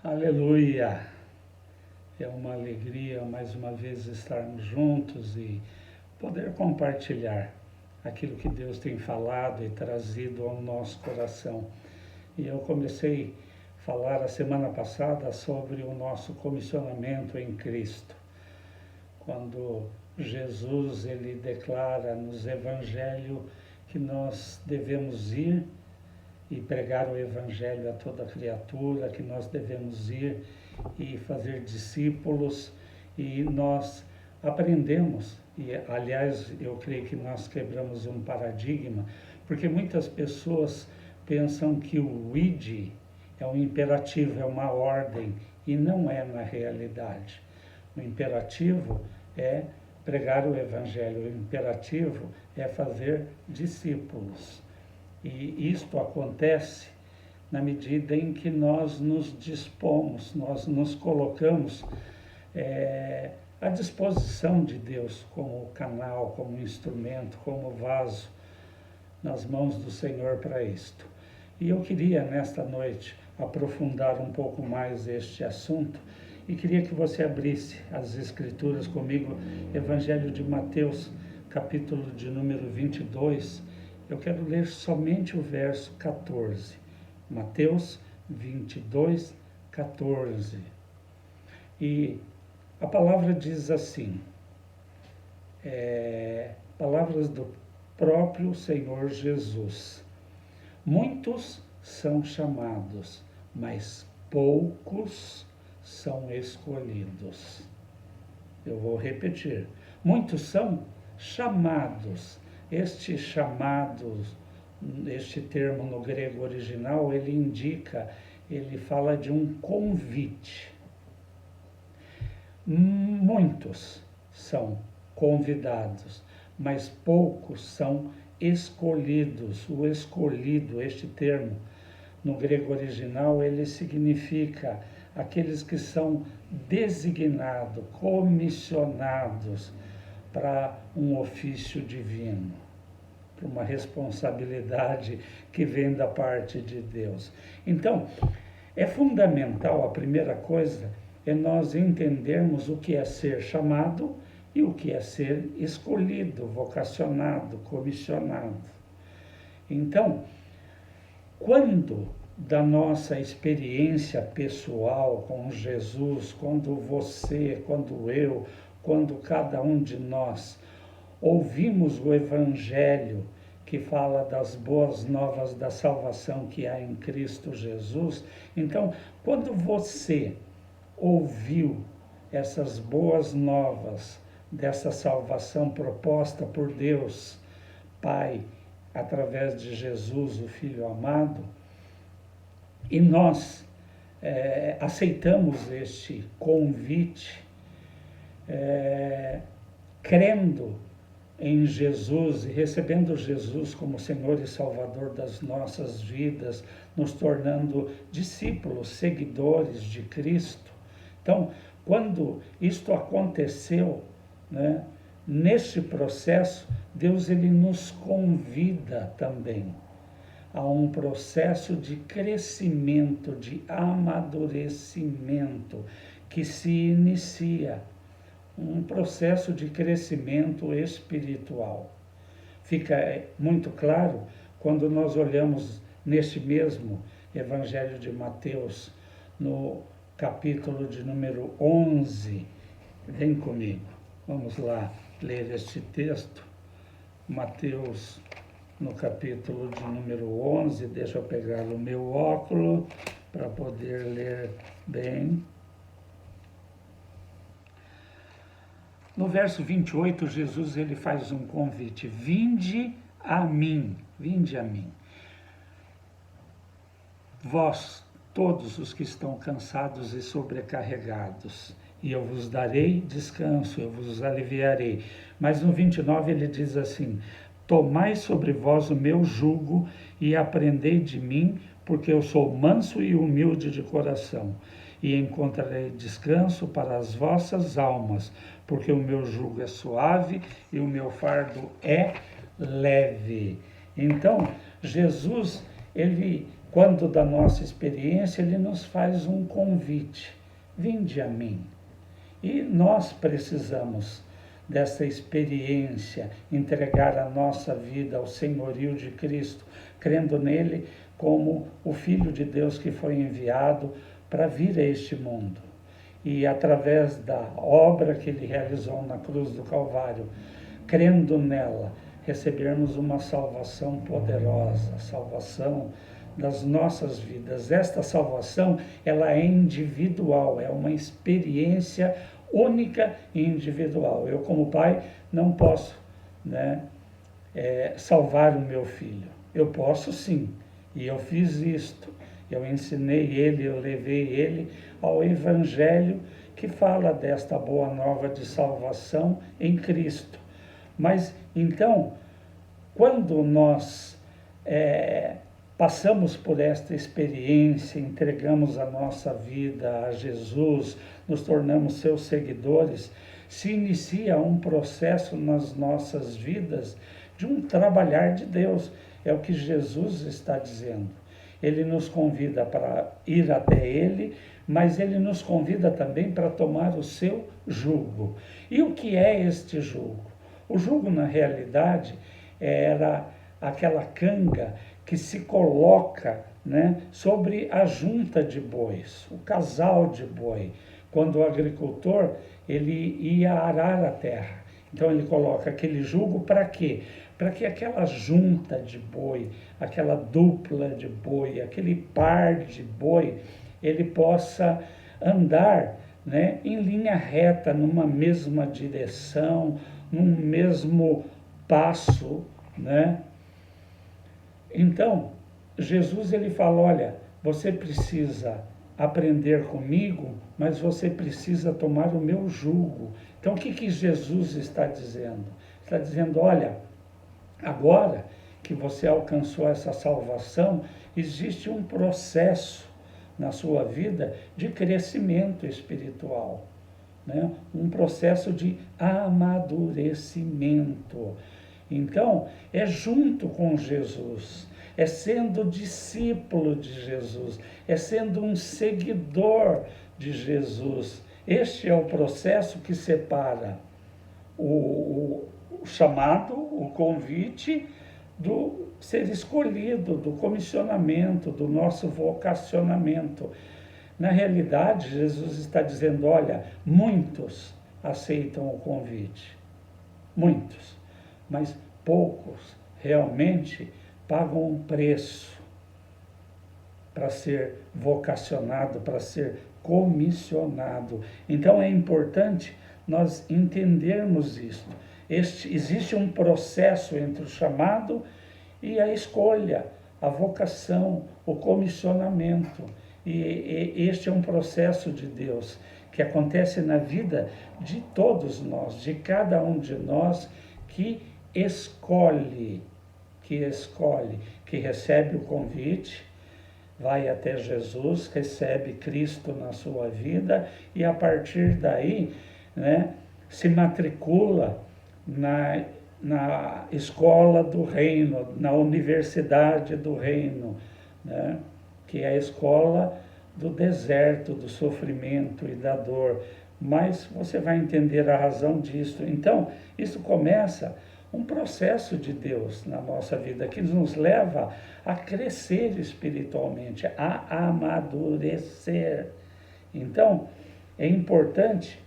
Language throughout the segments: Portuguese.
Aleluia! É uma alegria mais uma vez estarmos juntos e poder compartilhar aquilo que Deus tem falado e trazido ao nosso coração. E eu comecei a falar a semana passada sobre o nosso comissionamento em Cristo. Quando Jesus ele declara nos Evangelhos que nós devemos ir e pregar o Evangelho a toda criatura, que nós devemos ir e fazer discípulos, e nós aprendemos, e aliás eu creio que nós quebramos um paradigma, porque muitas pessoas pensam que o id é um imperativo, é uma ordem, e não é na realidade. O imperativo é pregar o Evangelho, o imperativo é fazer discípulos. E isto acontece na medida em que nós nos dispomos, nós nos colocamos à disposição de Deus como canal, como instrumento, como vaso nas mãos do Senhor para isto. E eu queria nesta noite aprofundar um pouco mais este assunto e queria que você abrisse as Escrituras comigo, Evangelho de Mateus, capítulo de número 22. Eu quero ler somente o verso 14. Mateus 22, 14. E a palavra diz assim, palavras do próprio Senhor Jesus. Muitos são chamados, mas poucos são escolhidos. Eu vou repetir. Muitos são chamados. Este chamado, este termo no grego original, ele fala de um convite. Muitos são convidados, mas poucos são escolhidos. O escolhido, este termo, no grego original, ele significa aqueles que são designados, comissionados para um ofício divino, para uma responsabilidade que vem da parte de Deus. Então, é fundamental, a primeira coisa, é nós entendermos o que é ser chamado e o que é ser escolhido, vocacionado, comissionado. Então, quando da nossa experiência pessoal com Jesus, quando você, quando eu, quando cada um de nós ouvimos o Evangelho que fala das boas novas da salvação que há em Cristo Jesus, então, quando você ouviu essas boas novas dessa salvação proposta por Deus Pai, através de Jesus, o Filho amado, e nós aceitamos este convite, crendo em Jesus e recebendo Jesus como Senhor e Salvador das nossas vidas, nos tornando discípulos, seguidores de Cristo. Então, quando isto aconteceu, né, neste processo, Deus ele nos convida também a um processo de crescimento, de amadurecimento que se inicia. Um processo de crescimento espiritual. Fica muito claro quando nós olhamos neste mesmo Evangelho de Mateus, no capítulo de número 11. Vem comigo, vamos lá ler este texto. Mateus, no capítulo de número 11, deixa eu pegar o meu óculos para poder ler bem. No verso 28, Jesus ele faz um convite: vinde a mim, vós, todos os que estão cansados e sobrecarregados, e eu vos darei descanso, eu vos aliviarei. Mas no 29 ele diz assim: tomai sobre vós o meu jugo e aprendei de mim, porque eu sou manso e humilde de coração, e encontrarei descanso para as vossas almas, porque o meu jugo é suave e o meu fardo é leve. Então, Jesus, quando da nossa experiência, ele nos faz um convite: vinde a mim. E nós precisamos dessa experiência, entregar a nossa vida ao senhorio de Cristo, crendo nele como o Filho de Deus que foi enviado para vir a este mundo. E através da obra que ele realizou na cruz do Calvário, crendo nela, recebermos uma salvação poderosa, a salvação das nossas vidas. Esta salvação, ela é individual, é uma experiência única e individual. Eu, como pai, não posso, salvar o meu filho. Eu posso sim, e eu fiz isto. Eu ensinei ele, eu levei ele ao Evangelho que fala desta boa nova de salvação em Cristo. Mas, então, quando nós passamos por esta experiência, entregamos a nossa vida a Jesus, nos tornamos seus seguidores, se inicia um processo nas nossas vidas de um trabalhar de Deus. É o que Jesus está dizendo. Ele nos convida para ir até Ele, mas Ele nos convida também para tomar o seu jugo. E o que é este jugo? O jugo, na realidade, era aquela canga que se coloca sobre a junta de bois, o casal de boi, quando o agricultor ele ia arar a terra. Então ele coloca aquele jugo para quê? Para que aquela junta de boi, aquela dupla de boi, aquele par de boi, ele possa andar em linha reta, numa mesma direção, num mesmo passo, Então, Jesus ele fala, olha, você precisa aprender comigo, mas você precisa tomar o meu jugo. Então, o que Jesus está dizendo? Está dizendo, olha, agora que você alcançou essa salvação, existe um processo na sua vida de crescimento espiritual, um processo de amadurecimento. Então, é junto com Jesus, é sendo discípulo de Jesus, é sendo um seguidor de Jesus. Este é o processo que separa o chamado, o convite, do ser escolhido, do comissionamento, do nosso vocacionamento. Na realidade, Jesus está dizendo, olha, muitos aceitam o convite, muitos, mas poucos realmente pagam um preço para ser vocacionado, para ser comissionado. Então é importante nós entendermos isso. Existe um processo entre o chamado e a escolha, a vocação, o comissionamento. E este é um processo de Deus que acontece na vida de todos nós, de cada um de nós que escolhe, que recebe o convite, vai até Jesus, recebe Cristo na sua vida e a partir daí, se matricula na escola do reino, na universidade do reino, que é a escola do deserto, do sofrimento e da dor. Mas você vai entender a razão disso. Então, isso começa um processo de Deus na nossa vida, que nos leva a crescer espiritualmente, a amadurecer. Então, é importante,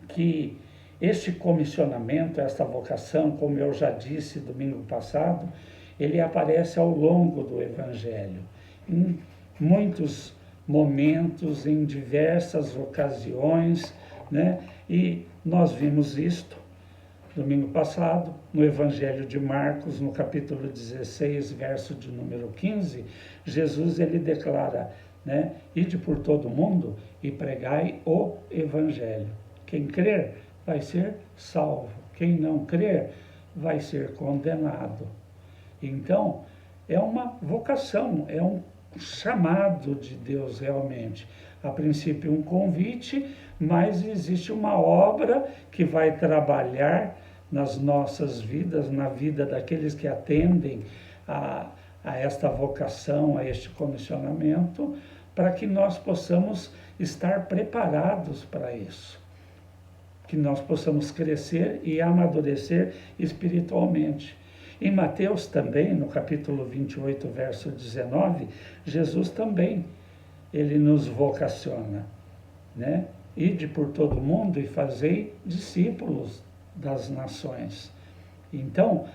que este comissionamento, esta vocação, como eu já disse domingo passado, ele aparece ao longo do Evangelho, em muitos momentos, em diversas ocasiões, e nós vimos isto domingo passado, no Evangelho de Marcos, no capítulo 16, verso de número 15, Jesus ele declara, ide por todo mundo e pregai o Evangelho. Quem crer vai ser salvo, quem não crer vai ser condenado. Então, é uma vocação, é um chamado de Deus realmente. A princípio um convite, mas existe uma obra que vai trabalhar nas nossas vidas, na vida daqueles que atendem a esta vocação, a este comissionamento, para que nós possamos estar preparados para isso. Que nós possamos crescer e amadurecer espiritualmente. Em Mateus também, no capítulo 28, verso 19, Jesus também, ele nos vocaciona, né? Ide por todo o mundo e fazei discípulos das nações. Então,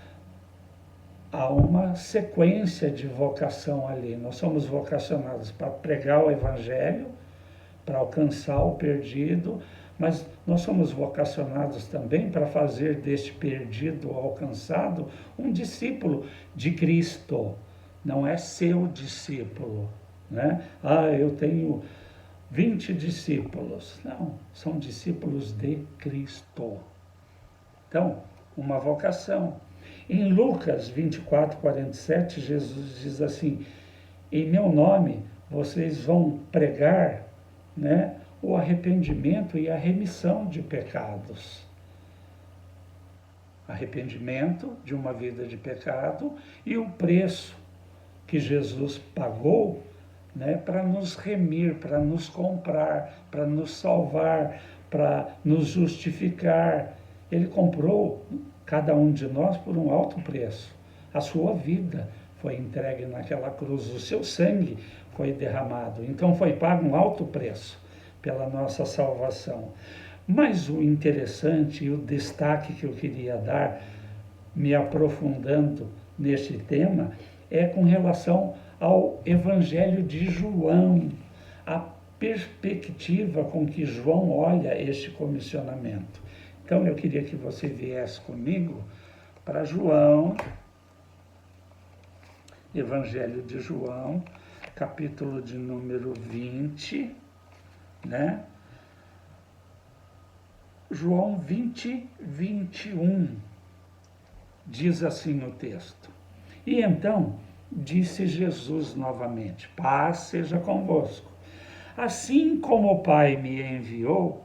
há uma sequência de vocação ali. Nós somos vocacionados para pregar o Evangelho, para alcançar o perdido, mas nós somos vocacionados também para fazer deste perdido alcançado um discípulo de Cristo. Não é seu discípulo, né? Eu tenho 20 discípulos. Não, são discípulos de Cristo. Então, uma vocação. Em Lucas 24, 47, Jesus diz assim: em meu nome vocês vão pregar, né, o arrependimento e a remissão de pecados. Arrependimento de uma vida de pecado e o preço que Jesus pagou, né, para nos remir, para nos comprar, para nos salvar, para nos justificar. Ele comprou cada um de nós por um alto preço. A sua vida foi entregue naquela cruz, o seu sangue foi derramado. Então foi pago um alto preço pela nossa salvação. Mas o interessante e o destaque que eu queria dar, me aprofundando neste tema, é com relação ao Evangelho de João, a perspectiva com que João olha este comissionamento. Então eu queria que você viesse comigo para João, Evangelho de João, capítulo de número 20, né? João 20, 21, diz assim o texto: e então disse Jesus novamente: paz seja convosco. Assim como o Pai me enviou,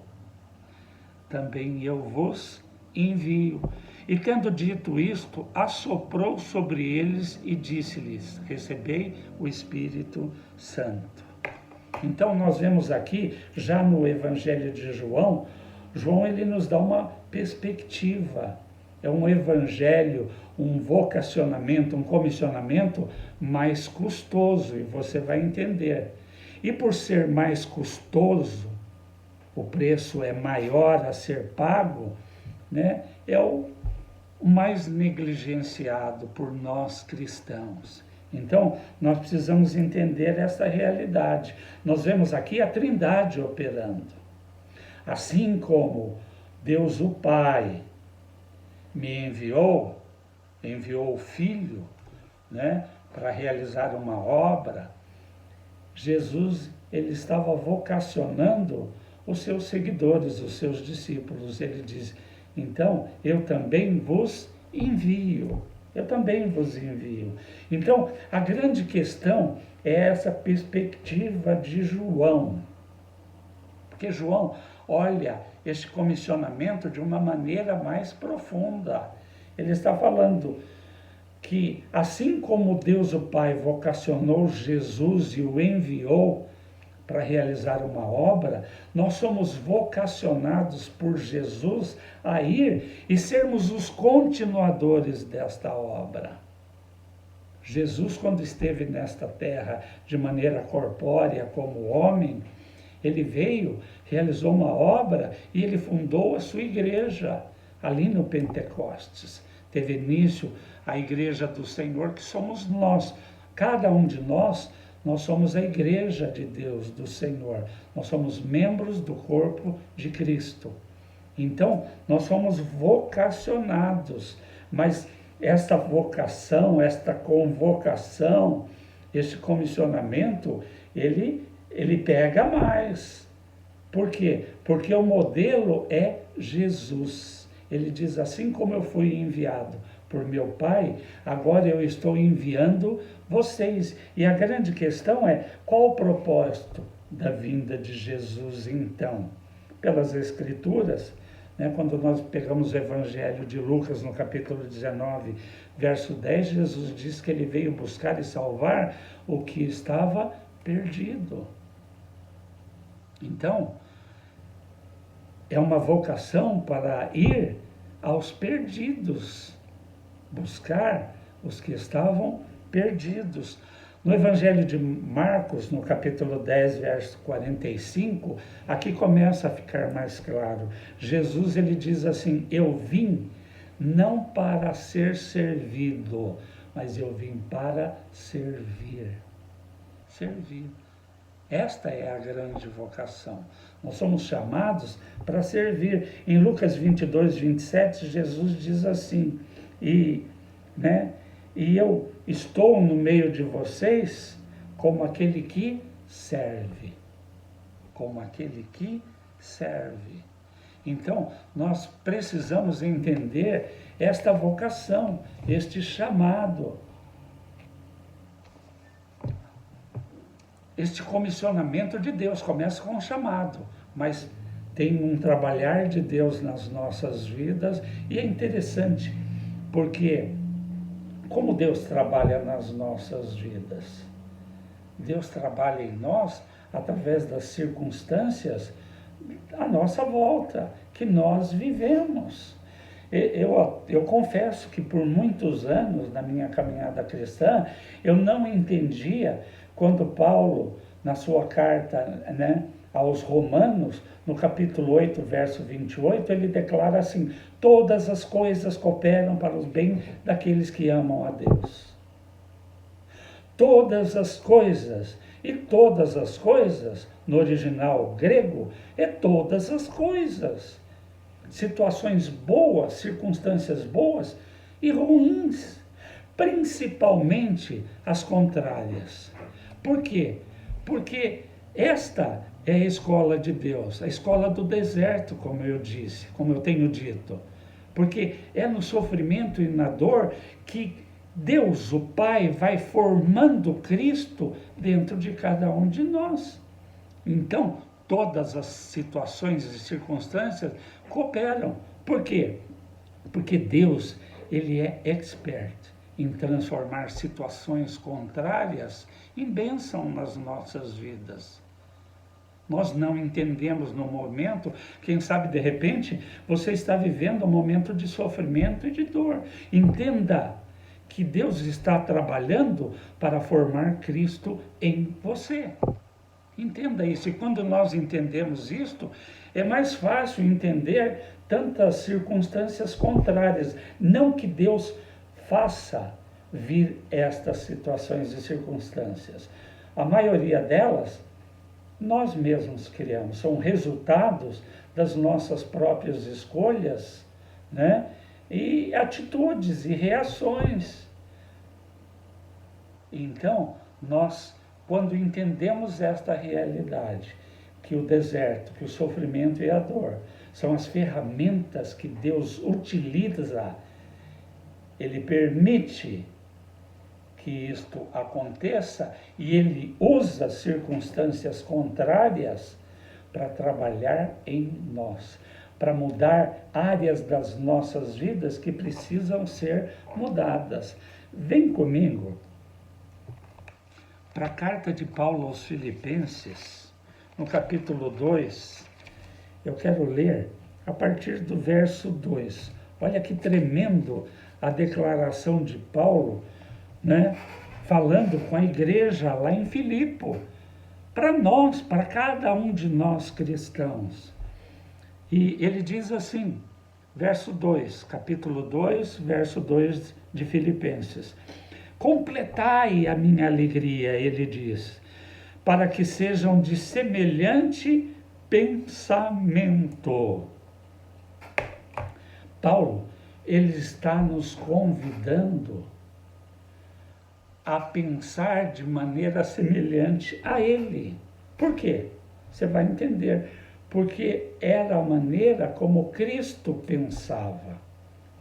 também eu vos envio. E tendo dito isto, assoprou sobre eles e disse-lhes: recebei o Espírito Santo. Então nós vemos aqui, já no Evangelho de João, ele nos dá uma perspectiva. É um evangelho, um vocacionamento, um comissionamento mais custoso, e você vai entender. E por ser mais custoso, o preço é maior a ser pago, né? É o mais negligenciado por nós cristãos. Então, nós precisamos entender essa realidade. Nós vemos aqui a Trindade operando. Assim como Deus o Pai me enviou o Filho, né, para realizar uma obra, Jesus, ele estava vocacionando os seus seguidores, os seus discípulos. Ele diz: então, eu também vos envio. Eu também vos envio. Então, a grande questão é essa perspectiva de João. Porque João olha esse comissionamento de uma maneira mais profunda. Ele está falando que, assim como Deus o Pai vocacionou Jesus e o enviou para realizar uma obra, nós somos vocacionados por Jesus a ir e sermos os continuadores desta obra. Jesus, quando esteve nesta terra de maneira corpórea como homem, ele veio, realizou uma obra e ele fundou a sua igreja ali no Pentecostes. Teve início a igreja do Senhor, que somos nós. Cada um de nós somos a igreja de Deus, do Senhor. Nós somos membros do corpo de Cristo. Então, nós somos vocacionados, mas esta vocação, esta convocação, esse comissionamento, ele pega mais. Por quê? Porque o modelo é Jesus. Ele diz: assim como eu fui enviado por meu Pai, agora eu estou enviando vocês. E a grande questão é: qual o propósito da vinda de Jesus, então? Pelas Escrituras, né? Quando nós pegamos o Evangelho de Lucas, no capítulo 19, verso 10, Jesus diz que ele veio buscar e salvar o que estava perdido. Então, é uma vocação para ir aos perdidos, buscar os que estavam perdidos. No Evangelho de Marcos, no capítulo 10, verso 45, aqui começa a ficar mais claro. Jesus, ele diz assim: eu vim não para ser servido, mas eu vim para servir. Servir. Esta é a grande vocação. Nós somos chamados para servir. Em Lucas 22, 27, Jesus diz assim, e eu estou no meio de vocês como aquele que serve. Como aquele que serve. Então, nós precisamos entender esta vocação, este chamado. Este comissionamento de Deus começa com um chamado, mas tem um trabalhar de Deus nas nossas vidas, e é interessante, porque como Deus trabalha nas nossas vidas? Deus trabalha em nós através das circunstâncias à nossa volta, que nós vivemos. Eu confesso que por muitos anos, na minha caminhada cristã, eu não entendia quando Paulo, na sua carta, aos Romanos, no capítulo 8, verso 28, ele declara assim: todas as coisas cooperam para o bem daqueles que amam a Deus. Todas as coisas, e todas as coisas, no original grego, é todas as coisas. Situações boas, circunstâncias boas e ruins, principalmente as contrárias. Por quê? Porque esta é a escola de Deus, a escola do deserto, como eu disse, como eu tenho dito. Porque é no sofrimento e na dor que Deus, o Pai, vai formando Cristo dentro de cada um de nós. Então, todas as situações e circunstâncias cooperam. Por quê? Porque Deus, ele é expert em transformar situações contrárias em bênção nas nossas vidas. Nós não entendemos no momento, quem sabe de repente você está vivendo um momento de sofrimento e de dor. Entenda que Deus está trabalhando para formar Cristo em você. Entenda isso, e quando nós entendemos isto, é mais fácil entender tantas circunstâncias contrárias. Não que Deus faça vir estas situações e circunstâncias. A maioria delas, nós mesmos criamos, são resultados das nossas próprias escolhas, e atitudes e reações. Então, nós, quando entendemos esta realidade, que o deserto, que o sofrimento e a dor são as ferramentas que Deus utiliza, Ele permite que isto aconteça e Ele usa circunstâncias contrárias para trabalhar em nós, para mudar áreas das nossas vidas que precisam ser mudadas. Vem comigo para a carta de Paulo aos Filipenses, no capítulo 2, eu quero ler a partir do verso 2. Olha que tremendo a declaração de Paulo, falando com a igreja lá em Filipe, para nós, para cada um de nós cristãos. E ele diz assim, verso 2, capítulo 2, verso 2 de Filipenses: completai a minha alegria, ele diz, para que sejam de semelhante pensamento. Paulo, ele está nos convidando a pensar de maneira semelhante a ele. Por quê? Você vai entender. Porque era a maneira como Cristo pensava.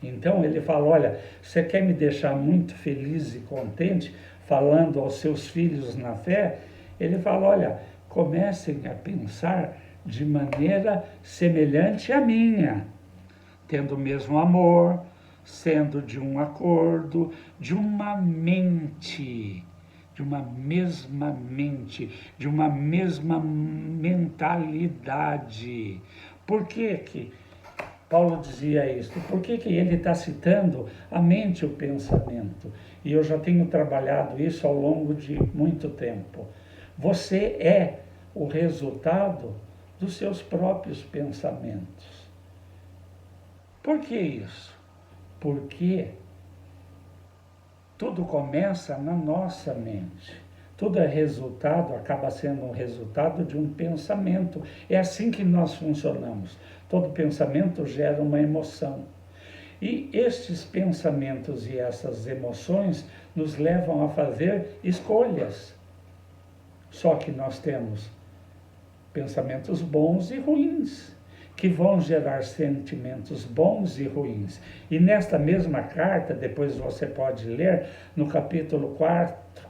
Então ele fala: olha, você quer me deixar muito feliz e contente, falando aos seus filhos na fé? Ele fala: olha, comecem a pensar de maneira semelhante à minha. tendo o mesmo amor, sendo de um acordo, de uma mente, de uma mesma mente, de uma mesma mentalidade. Por que que Paulo dizia isso? Por que que ele está citando a mente e o pensamento? E eu já tenho trabalhado isso ao longo de muito tempo. Você é o resultado dos seus próprios pensamentos. Por que isso? Porque tudo começa na nossa mente. Tudo é resultado, acaba sendo um resultado de um pensamento. É assim que nós funcionamos. Todo pensamento gera uma emoção. E estes pensamentos e essas emoções nos levam a fazer escolhas. Só que nós temos pensamentos bons e ruins, que vão gerar sentimentos bons e ruins. E nesta mesma carta, depois você pode ler, no capítulo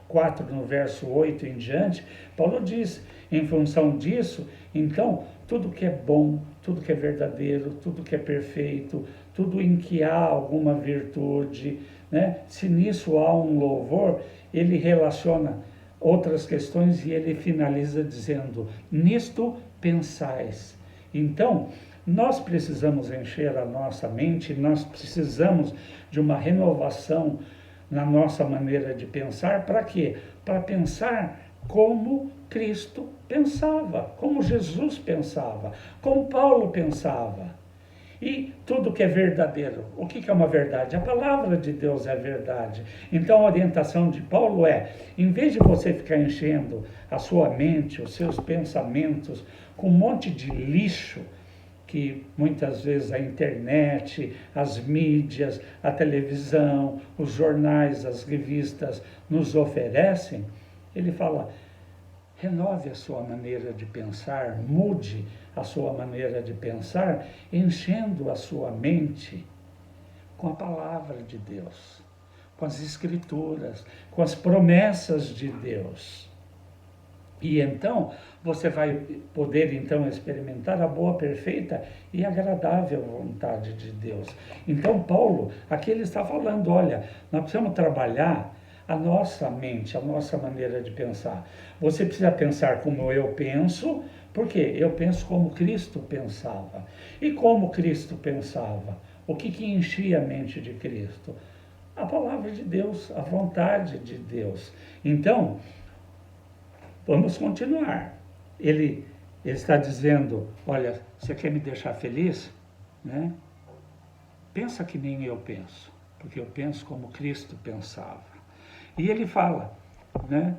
4, no verso 8 em diante, Paulo diz, em função disso, então, tudo que é bom, tudo que é verdadeiro, tudo que é perfeito, tudo em que há alguma virtude, né? Se nisso há um louvor, ele relaciona outras questões e ele finaliza dizendo, nisto pensais. Então, nós precisamos encher a nossa mente, nós precisamos de uma renovação na nossa maneira de pensar. Para quê? Para pensar como Cristo pensava, como Jesus pensava, como Paulo pensava. E tudo que é verdadeiro. O que é uma verdade? A palavra de Deus é verdade. Então a orientação de Paulo é, em vez de você ficar enchendo a sua mente, os seus pensamentos com um monte de lixo, que muitas vezes a internet, as mídias, a televisão, os jornais, as revistas nos oferecem, ele fala, renove a sua maneira de pensar, mude a sua maneira de pensar, enchendo a sua mente com a palavra de Deus, com as escrituras, com as promessas de Deus. E então você vai poder então experimentar a boa, perfeita e agradável vontade de Deus. Então Paulo, aqui ele está falando, olha, nós precisamos trabalhar a nossa mente, a nossa maneira de pensar. Você precisa pensar como eu penso, porque eu penso como Cristo pensava. E como Cristo pensava? O que enchia a mente de Cristo? A palavra de Deus, a vontade de Deus. Então, vamos continuar. Ele está dizendo, olha, você quer me deixar feliz? Né? Pensa que nem eu penso, porque eu penso como Cristo pensava. E ele fala, né?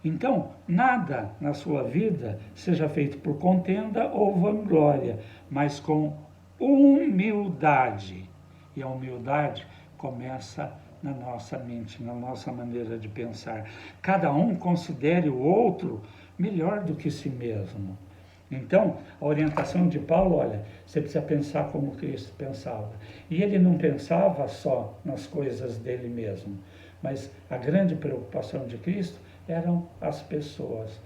Então, nada na sua vida seja feito por contenda ou vanglória, mas com humildade. E a humildade começa na nossa mente, na nossa maneira de pensar. Cada um considere o outro melhor do que si mesmo. Então, a orientação de Paulo, olha, você precisa pensar como Cristo pensava. E ele não pensava só nas coisas dele mesmo, mas a grande preocupação de Cristo eram as pessoas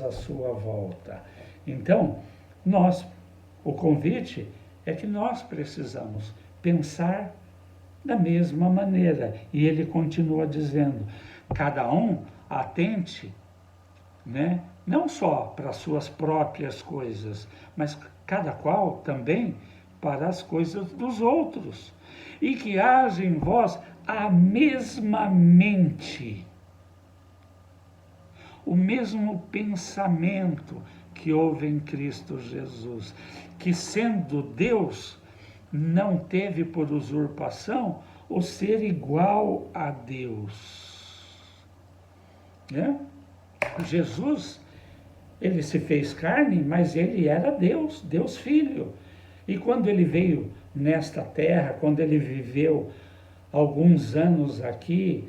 à sua volta. Então, o convite é que nós precisamos pensar da mesma maneira. E ele continua dizendo, cada um atente, né, não só para as suas próprias coisas, mas cada qual também para as coisas dos outros. E que haja em vós a mesma mente, o mesmo pensamento que houve em Cristo Jesus, que sendo Deus, não teve por usurpação o ser igual a Deus. Né? Jesus, ele se fez carne, mas ele era Deus, Deus Filho. E quando ele veio nesta terra, quando ele viveu alguns anos aqui,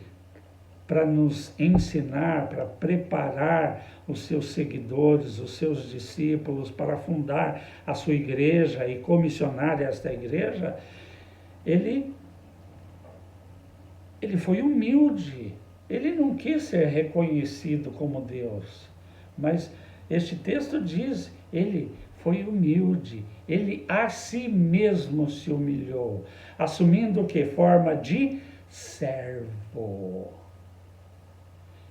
para nos ensinar, para preparar os seus seguidores, os seus discípulos, para fundar a sua igreja e comissionar esta igreja, ele foi humilde, ele não quis ser reconhecido como Deus, mas este texto diz, ele foi humilde. Ele a si mesmo se humilhou, assumindo que forma de servo.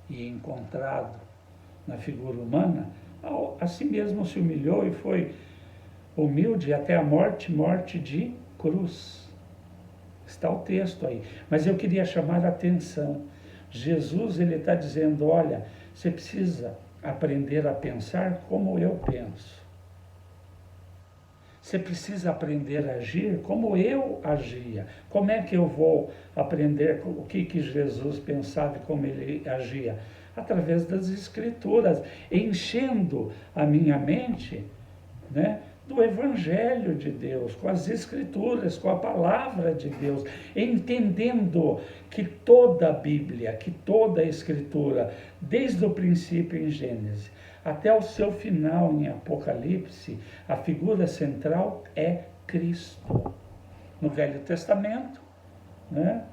E encontrado na figura humana, a si mesmo se humilhou e foi humilde até a morte, morte de cruz. Está o texto aí. Mas eu queria chamar a atenção. Jesus, ele está dizendo, olha, você precisa aprender a pensar como eu penso. Você precisa aprender a agir como eu agia. Como é que eu vou aprender o que Jesus pensava e como ele agia? Através das Escrituras, enchendo a minha mente, né, do Evangelho de Deus, com as Escrituras, com a Palavra de Deus, entendendo que toda a Bíblia, que toda a Escritura, desde o princípio em Gênesis, até o seu final em Apocalipse, a figura central é Cristo. No Velho Testamento, né,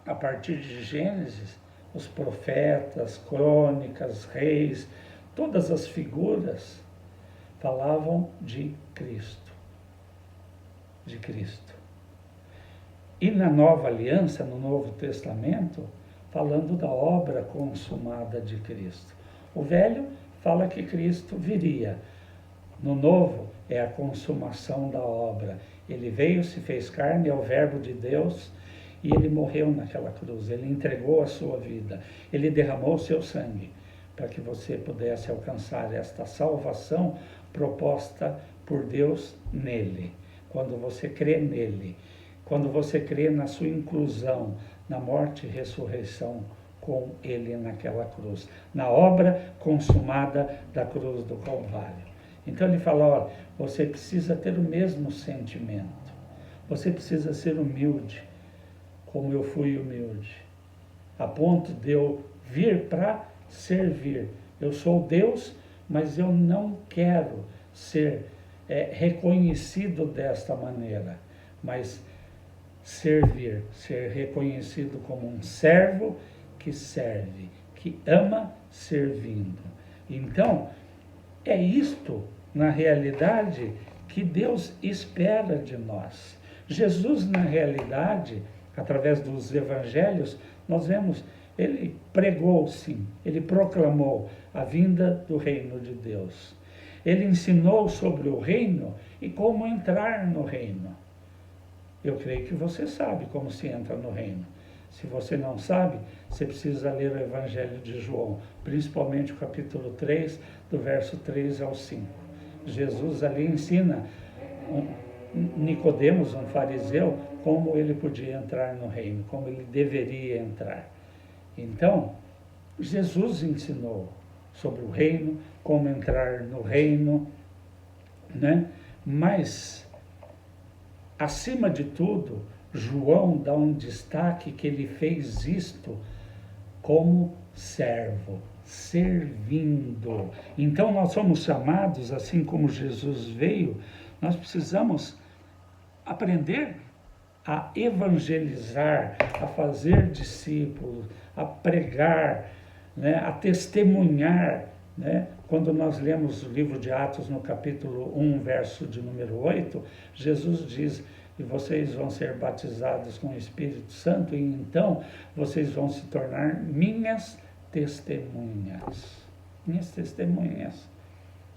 a partir de Gênesis, os profetas, crônicas, reis, todas as figuras falavam de Cristo. De Cristo. E na Nova Aliança, no Novo Testamento, falando da obra consumada de Cristo. O Velho fala que Cristo viria. No Novo é a consumação da obra. Ele veio, se fez carne, é o Verbo de Deus, e ele morreu naquela cruz. Ele entregou a sua vida. Ele derramou o seu sangue para que você pudesse alcançar esta salvação proposta por Deus nele. Quando você crê nele, quando você crê na sua inclusão, na morte e ressurreição com ele naquela cruz, na obra consumada da cruz do Calvário. Então ele fala, olha, você precisa ter o mesmo sentimento, você precisa ser humilde, como eu fui humilde, a ponto de eu vir para servir. Eu sou Deus, mas eu não quero ser reconhecido desta maneira, mas servir, ser reconhecido como um servo que serve, que ama servindo. Então, é isto, na realidade, que Deus espera de nós. Jesus, na realidade, através dos evangelhos, nós vemos, ele pregou, sim, ele proclamou a vinda do reino de Deus. Ele ensinou sobre o reino e como entrar no reino. Eu creio que você sabe como se entra no reino. Se você não sabe, você precisa ler o Evangelho de João, principalmente o capítulo 3, do verso 3 ao 5. Jesus ali ensina Nicodemos, um fariseu, como ele podia entrar no reino, como ele deveria entrar. Então, Jesus ensinou sobre o reino, como entrar no reino, né? Mas, acima de tudo, João dá um destaque que ele fez isto como servo, servindo. Então nós somos chamados, assim como Jesus veio, nós precisamos aprender a evangelizar, a fazer discípulos, a pregar, né, a testemunhar, né? Quando nós lemos o livro de Atos no capítulo 1, verso de número 8, Jesus diz, e vocês vão ser batizados com o Espírito Santo, e então vocês vão se tornar minhas testemunhas. Minhas testemunhas.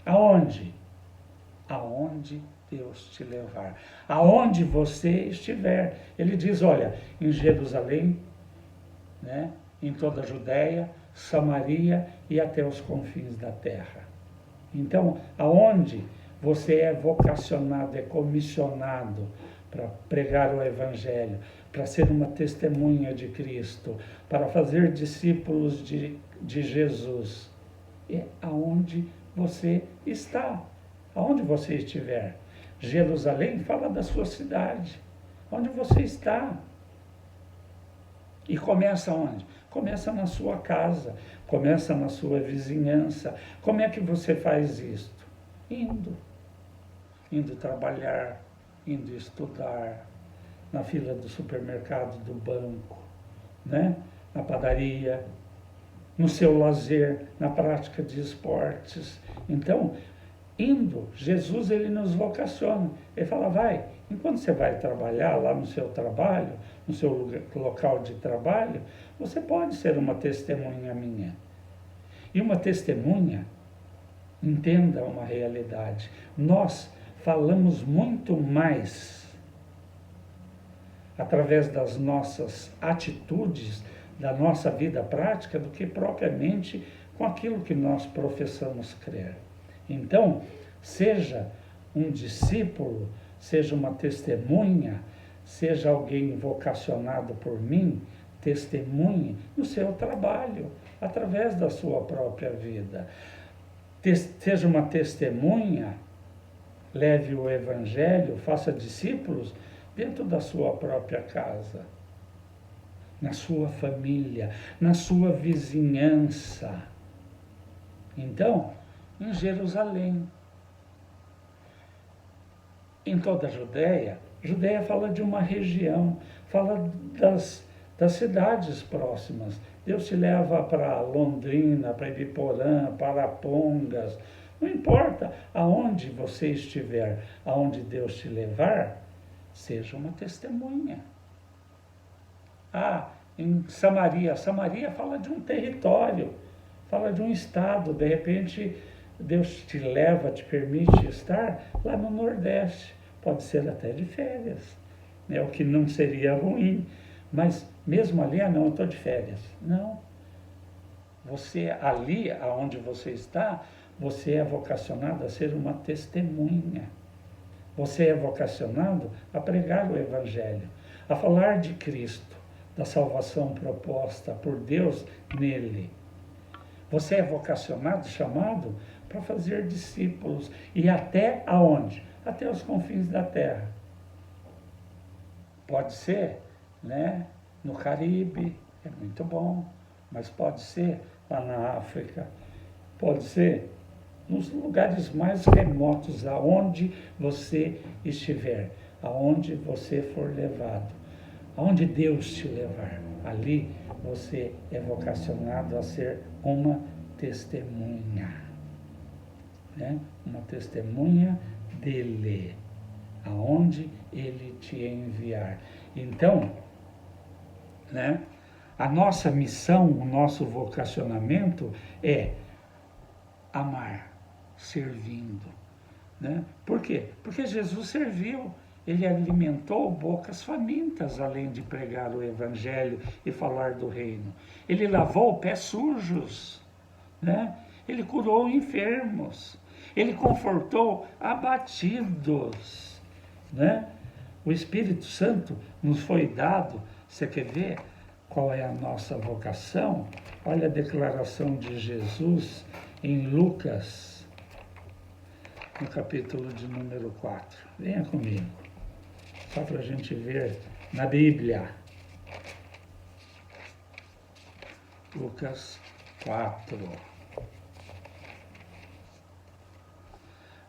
Aonde? Aonde Deus te levar. Aonde você estiver. Ele diz, olha, em Jerusalém, né, em toda a Judéia, Samaria e até os confins da terra. Então, aonde você é vocacionado, é comissionado para pregar o Evangelho, para ser uma testemunha de Cristo, para fazer discípulos de Jesus, é aonde você está, aonde você estiver. Jerusalém fala da sua cidade, onde você está. E começa onde? Começa na sua casa, começa na sua vizinhança. Como é que você faz isto? Indo trabalhar, indo estudar, na fila do supermercado, do banco, né? Na padaria, no seu lazer, na prática de esportes. Então, indo, Jesus ele nos vocaciona. Ele fala, vai, enquanto você vai trabalhar lá no seu trabalho, no seu local de trabalho, você pode ser uma testemunha minha. E uma testemunha, entenda uma realidade, nós falamos muito mais através das nossas atitudes, da nossa vida prática, do que propriamente com aquilo que nós professamos crer. Então, seja um discípulo, seja uma testemunha, seja alguém vocacionado por mim, testemunhe no seu trabalho, através da sua própria vida. Seja uma testemunha, leve o Evangelho, faça discípulos dentro da sua própria casa, na sua família, na sua vizinhança. Então, em Jerusalém, em toda a Judéia, Judéia fala de uma região, fala das cidades próximas. Deus te leva para Londrina, para Ibiporã, para Pongas, não importa aonde você estiver, aonde Deus te levar, seja uma testemunha. Em Samaria, Samaria fala de um território, fala de um estado, de repente Deus te leva, te permite estar lá no Nordeste, pode ser até de férias, né? O que não seria ruim, mas mesmo ali, não, eu estou de férias. Não, você ali, aonde você está, você é vocacionado a ser uma testemunha, você é vocacionado a pregar o Evangelho, a falar de Cristo, da salvação proposta por Deus nele. Você é vocacionado, chamado para fazer discípulos. E até aonde? Até os confins da terra. Pode ser, né, no Caribe, é muito bom, mas pode ser lá na África, pode ser nos lugares mais remotos, aonde você estiver, aonde você for levado. Aonde Deus te levar, ali você é vocacionado a ser uma testemunha, né? Uma testemunha dele, aonde ele te enviar. Então, né? A nossa missão, o nosso vocacionamento é amar, servindo, né? Por quê? Porque Jesus serviu. Ele alimentou bocas famintas, além de pregar o Evangelho e falar do reino. Ele lavou pés sujos, né? Ele curou enfermos, ele confortou abatidos, né? O Espírito Santo nos foi dado. Você quer ver qual é a nossa vocação? Olha a declaração de Jesus em Lucas, no capítulo de número 4. Venha comigo, só para a gente ver na Bíblia. Lucas 4.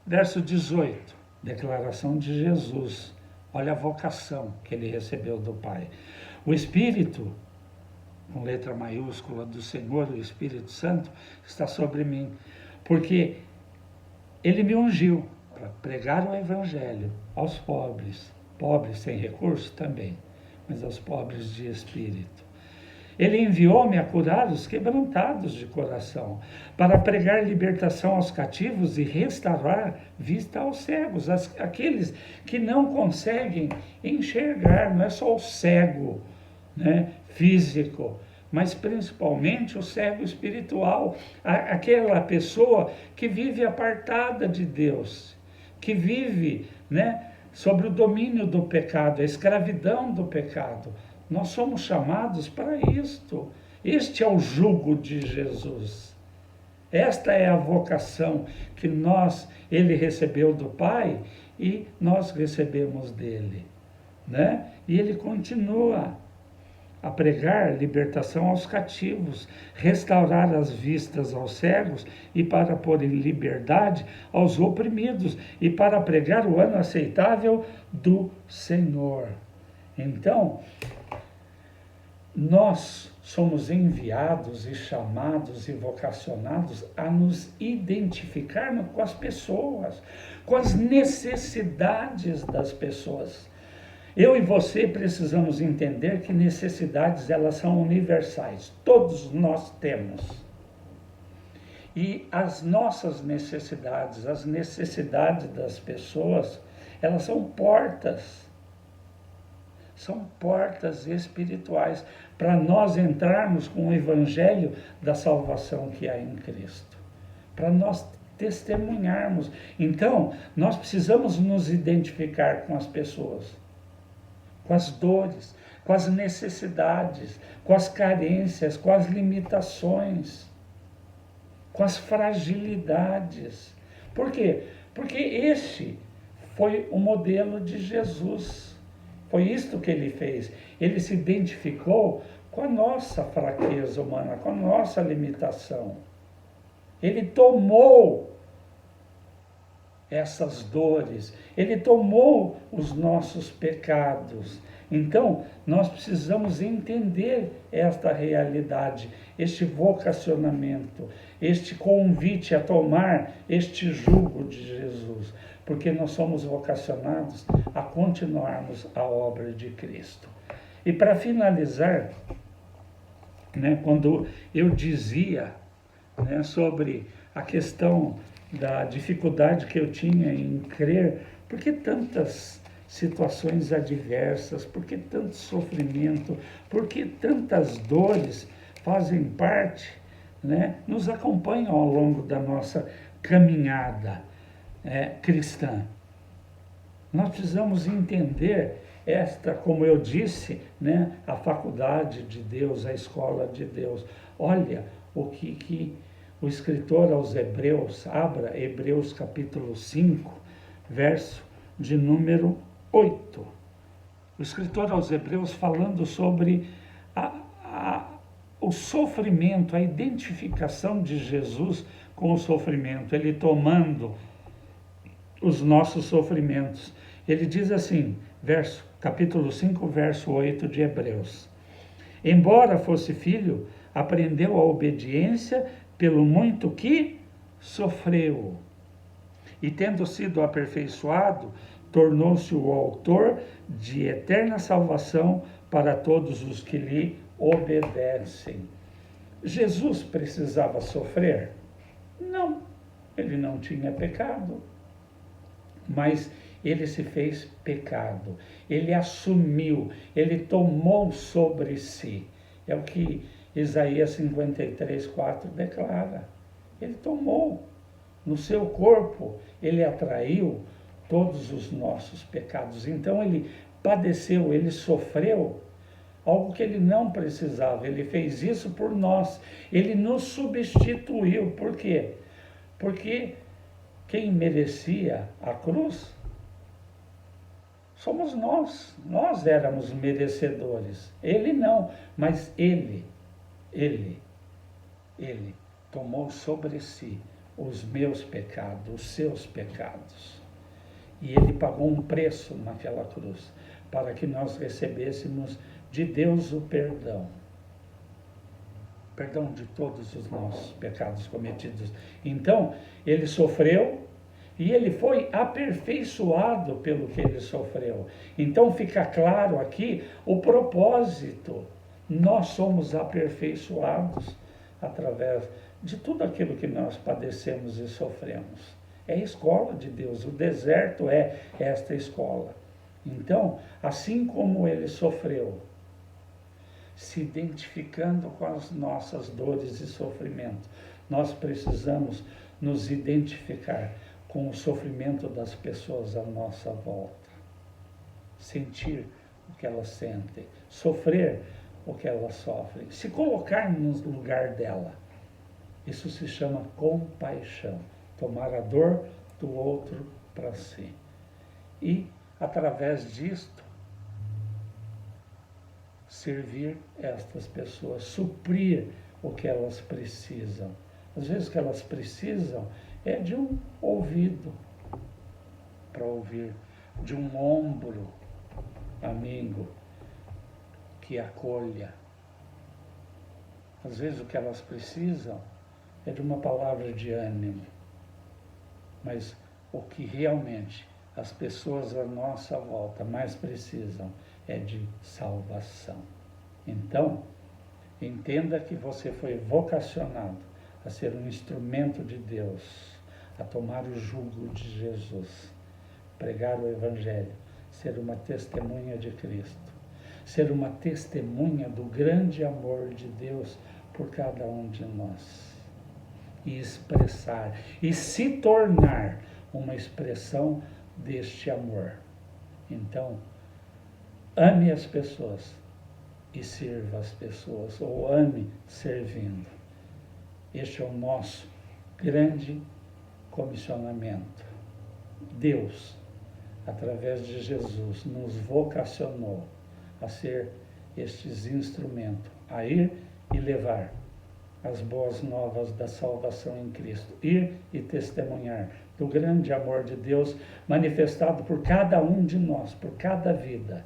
Verso 18, declaração de Jesus. Olha a vocação que ele recebeu do Pai. O Espírito, com letra maiúscula, do Senhor, o Espírito Santo, está sobre mim, porque ele me ungiu para pregar o Evangelho aos pobres sem recurso também, mas aos pobres de espírito. Ele enviou-me a curar os quebrantados de coração, para pregar libertação aos cativos e restaurar vista aos cegos, aqueles que não conseguem enxergar. Não é só o cego, né, físico, mas principalmente o cego espiritual, aquela pessoa que vive apartada de Deus, que vive, né, sobre o domínio do pecado, a escravidão do pecado. Nós somos chamados para isto. Este é o jugo de Jesus. Esta é a vocação que ele recebeu do Pai e nós recebemos dele, né? E ele continua a pregar libertação aos cativos, restaurar as vistas aos cegos e para pôr em liberdade aos oprimidos e para pregar o ano aceitável do Senhor. Então, nós somos enviados e chamados e vocacionados a nos identificarmos com as pessoas, com as necessidades das pessoas. Eu e você precisamos entender que necessidades, elas são universais, todos nós temos. E as nossas necessidades, as necessidades das pessoas, elas são portas espirituais para nós entrarmos com o evangelho da salvação que há em Cristo, para nós testemunharmos. Então, nós precisamos nos identificar com as pessoas, com as dores, com as necessidades, com as carências, com as limitações, com as fragilidades. Por quê? Porque este foi o modelo de Jesus. Foi isto que ele fez. Ele se identificou com a nossa fraqueza humana, com a nossa limitação. Ele tomou essas dores, ele tomou os nossos pecados. Então, nós precisamos entender esta realidade, este vocacionamento, este convite a tomar este jugo de Jesus, porque nós somos vocacionados a continuarmos a obra de Cristo. E para finalizar, quando eu dizia sobre a questão da dificuldade que eu tinha em crer, por que tantas situações adversas, por que tanto sofrimento, por que tantas dores fazem parte, nos acompanham ao longo da nossa caminhada cristã. Nós precisamos entender esta, como eu disse, a faculdade de Deus, a escola de Deus. Olha o que o escritor aos Hebreus, abra Hebreus capítulo 5, verso de número 8. O escritor aos Hebreus falando sobre o sofrimento, a identificação de Jesus com o sofrimento, ele tomando os nossos sofrimentos. Ele diz assim, capítulo 5, verso 8 de Hebreus: embora fosse filho, aprendeu a obediência pelo muito que sofreu. E tendo sido aperfeiçoado, tornou-se o autor de eterna salvação para todos os que lhe obedecem. Jesus precisava sofrer? Não, ele não tinha pecado. Mas ele se fez pecado, ele assumiu, ele tomou sobre si. É o que Isaías 53, 4 declara. Ele tomou no seu corpo, ele atraiu todos os nossos pecados. Então ele padeceu, ele sofreu algo que ele não precisava. Ele fez isso por nós, ele nos substituiu. Por quê? Porque quem merecia a cruz somos nós. Nós éramos merecedores. Ele não, mas ele tomou sobre si os meus pecados, os seus pecados. E ele pagou um preço naquela cruz para que nós recebêssemos de Deus o perdão de todos os nossos pecados cometidos. Então, ele sofreu e ele foi aperfeiçoado pelo que ele sofreu. Então, fica claro aqui o propósito. Nós somos aperfeiçoados através de tudo aquilo que nós padecemos e sofremos. É a escola de Deus, o deserto é esta escola. Então, assim como ele sofreu, se identificando com as nossas dores e sofrimentos, nós precisamos nos identificar com o sofrimento das pessoas à nossa volta. Sentir o que elas sentem, sofrer o que elas sofrem, se colocar no lugar dela. Isso se chama compaixão, tomar a dor do outro para si. E, através disto, servir estas pessoas, suprir o que elas precisam. Às vezes o que elas precisam é de um ouvido para ouvir, de um ombro amigo que acolha, Às vezes o que elas precisam é de uma palavra de ânimo, mas o que realmente as pessoas à nossa volta mais precisam é de salvação. Então, entenda que você foi vocacionado a ser um instrumento de Deus, a tomar o jugo de Jesus, pregar o Evangelho, ser uma testemunha de Cristo, ser uma testemunha do grande amor de Deus por cada um de nós, e expressar, e se tornar uma expressão deste amor. Então, ame as pessoas e sirva as pessoas, ou ame servindo. Este é o nosso grande comissionamento. Deus, através de Jesus, nos vocacionou a ser estes instrumentos, a ir e levar as boas novas da salvação em Cristo, ir e testemunhar do grande amor de Deus manifestado por cada um de nós, por cada vida,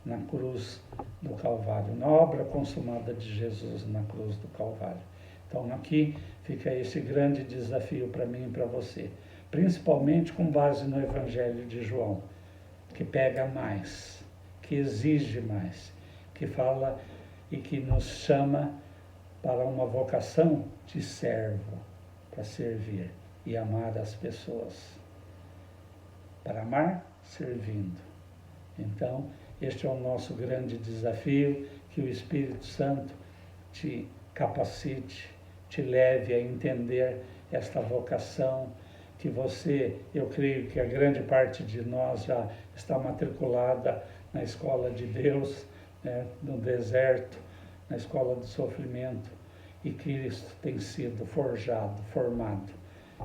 na cruz do Calvário, na obra consumada de Jesus na cruz do Calvário. Então aqui fica esse grande desafio para mim e para você, principalmente com base no Evangelho de João, que pega mais, que exige mais, que fala e que nos chama para uma vocação de servo, para servir e amar as pessoas. Para amar, servindo. Então, este é o nosso grande desafio, que o Espírito Santo te capacite, te leve a entender esta vocação, que você, eu creio que a grande parte de nós já está matriculada na escola de Deus, né, no deserto, na escola do sofrimento, e Cristo tem sido forjado, formado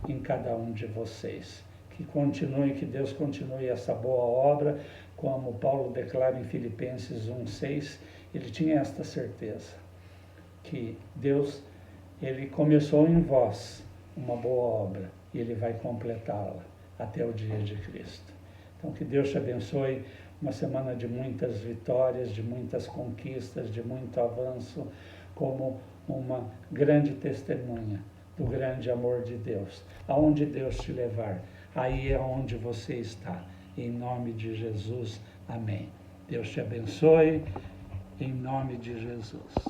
em cada um de vocês. Que Deus continue essa boa obra, como Paulo declara em Filipenses 1:6, ele tinha esta certeza, que Deus, ele começou em vós uma boa obra, e ele vai completá-la até o dia de Cristo. Então que Deus te abençoe, uma semana de muitas vitórias, de muitas conquistas, de muito avanço, como uma grande testemunha do grande amor de Deus. Aonde Deus te levar, aí é onde você está. Em nome de Jesus, amém. Deus te abençoe, em nome de Jesus.